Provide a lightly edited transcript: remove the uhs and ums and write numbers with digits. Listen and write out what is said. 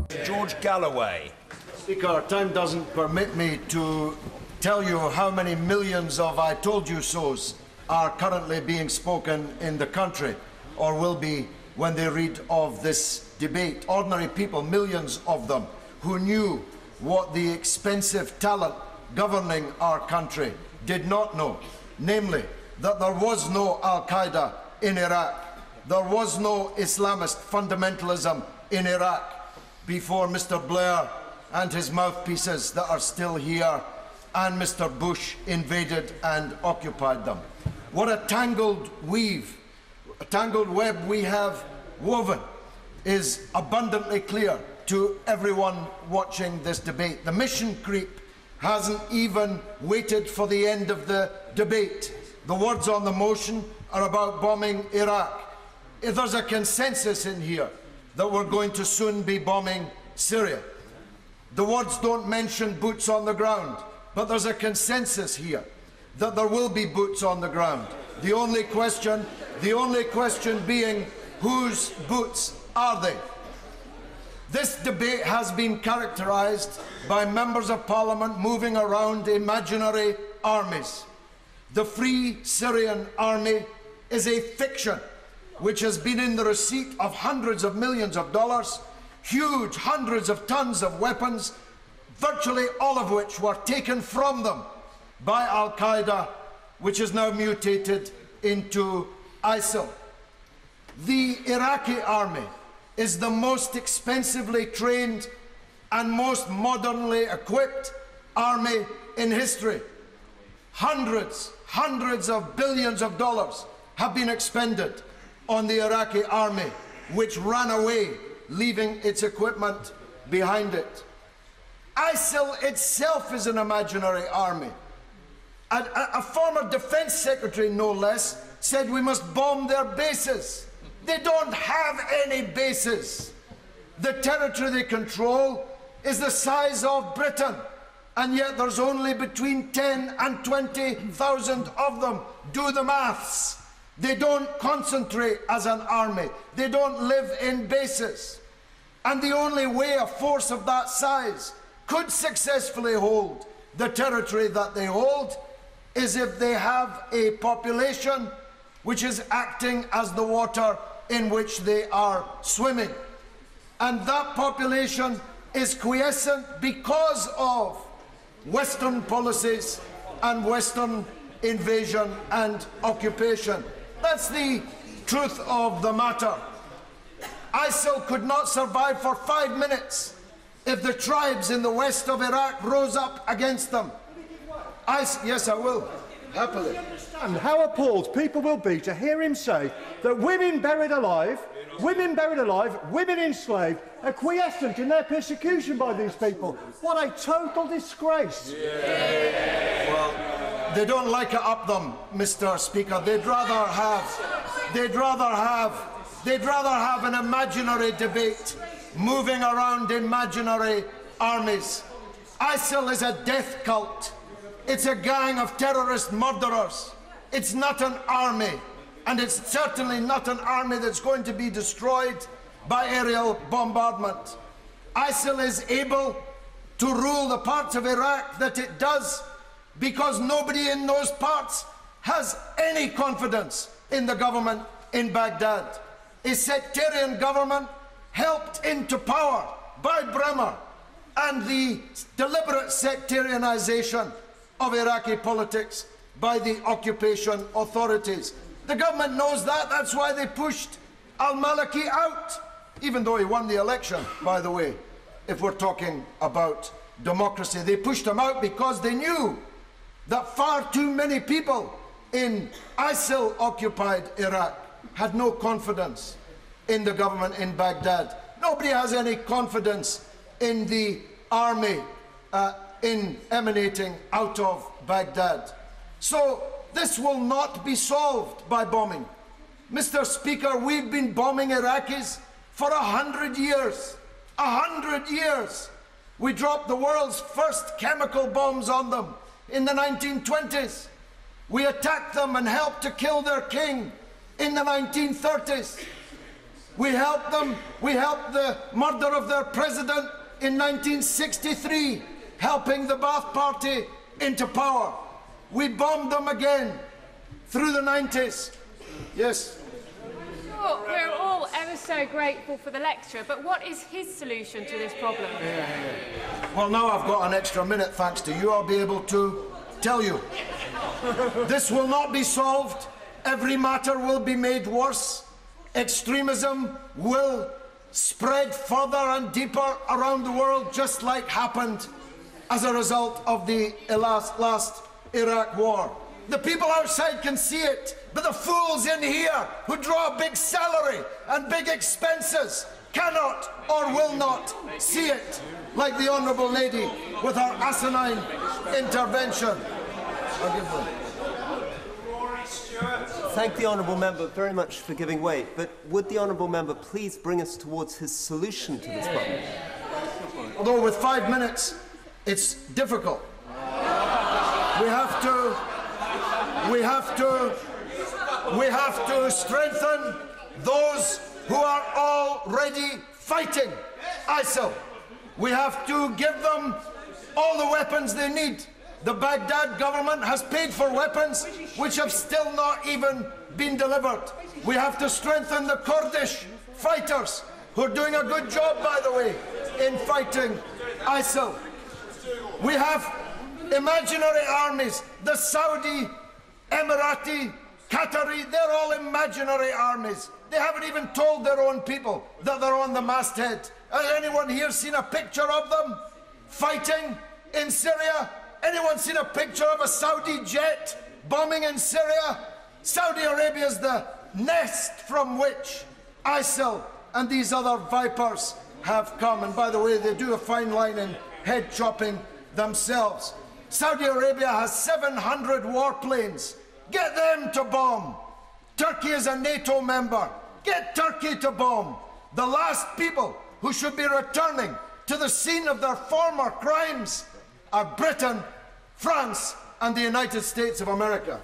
George Galloway. Speaker, time doesn't permit me to tell you how many millions of I told you so's are currently being spoken in the country, or will be when they read of this debate. Ordinary people, millions of them, who knew what the expensive talent governing our country did not know, namely that there was no Al-Qaeda in Iraq, there was no Islamist fundamentalism in Iraq before Mr. Blair and his mouthpieces that are still here and Mr. Bush invaded and occupied them. What a tangled web we have woven is abundantly clear to everyone watching this debate. The mission creep hasn't even waited for the end of the debate. The words on the motion are about bombing Iraq. If there's a consensus in here that we're going to soon be bombing Syria, the words don't mention boots on the ground, but there's a consensus here that there will be boots on the ground. The only question being, whose boots are they? This debate has been characterized by members of parliament moving around imaginary armies. The Free Syrian Army is a fiction which has been in the receipt of hundreds of millions of dollars, huge hundreds of tons of weapons, virtually all of which were taken from them by Al-Qaeda, which is now mutated into ISIL. The Iraqi army is the most expensively trained and most modernly equipped army in history. Hundreds of billions of dollars have been expended on the Iraqi army, which ran away, leaving its equipment behind it. ISIL itself is an imaginary army. A former defense secretary, no less, said we must bomb their bases. They don't have any bases. The territory they control is the size of Britain, and yet there's only between 10 and 20,000 of them. Do the maths. They don't concentrate as an army. They don't live in bases. And the only way a force of that size could successfully hold the territory that they hold is if they have a population which is acting as the water in which they are swimming. And that population is quiescent because of Western policies and Western invasion and occupation. That's the truth of the matter. ISIL could not survive for 5 minutes if the tribes in the west of Iraq rose up against them. Yes, I will. Happily. And how appalled people will be to hear him say that women buried alive, women enslaved, are quiescent in their persecution by these people. What a total disgrace. Yeah. Well, they don't like it up them, Mr. Speaker. They'd rather have an imaginary debate moving around imaginary armies. ISIL is a death cult. It's a gang of terrorist murderers. It's not an army, and it's certainly not an army that's going to be destroyed by aerial bombardment. ISIL is able to rule the parts of Iraq that it does because nobody in those parts has any confidence in the government in Baghdad. A sectarian government helped into power by Bremer and the deliberate sectarianization of Iraqi politics by the occupation authorities. The government knows that. That's why they pushed al-Maliki out, even though he won the election, by the way, if we're talking about democracy. They pushed him out because they knew that far too many people in ISIL-occupied Iraq had no confidence in the government in Baghdad. Nobody has any confidence in the army emanating out of Baghdad. So this will not be solved by bombing. Mr. Speaker, we've been bombing Iraqis for 100 years. 100 years. We dropped the world's first chemical bombs on them in the 1920s. We attacked them and helped to kill their king in the 1930s. We helped them. We helped the murder of their president in 1963, helping the Ba'ath Party into power. We bombed them again through the 90s. Yes. Well, we're all ever so grateful for the lecturer, but what is his solution to this problem? Well, now I've got an extra minute, thanks to you, I'll be able to tell you. This will not be solved. Every matter will be made worse. Extremism will spread further and deeper around the world, just like happened as a result of the last Iraq war. The people outside can see it, but the fools in here who draw a big salary and big expenses cannot or will not see it, like the Honourable Lady with her asinine intervention. I'll give them. Thank the Honourable Member very much for giving way, but would the Honourable Member please bring us towards his solution to this problem? Although with 5 minutes, it's difficult. We have to strengthen those who are already fighting ISIL. We have to give them all the weapons they need. The Baghdad government has paid for weapons which have still not even been delivered. We have to strengthen the Kurdish fighters, who are doing a good job, by the way, in fighting ISIL. We have imaginary armies, the Saudi, Emirati, Qatari, they're all imaginary armies. They haven't even told their own people that they're on the masthead. Has anyone here seen a picture of them fighting in Syria? Anyone seen a picture of a Saudi jet bombing in Syria? Saudi Arabia is the nest from which ISIL and these other vipers have come. And by the way, they do a fine line in head chopping themselves. Saudi Arabia has 700 warplanes. Get them to bomb. Turkey is a NATO member. Get Turkey to bomb. The last people who should be returning to the scene of their former crimes are Britain, France, and the United States of America.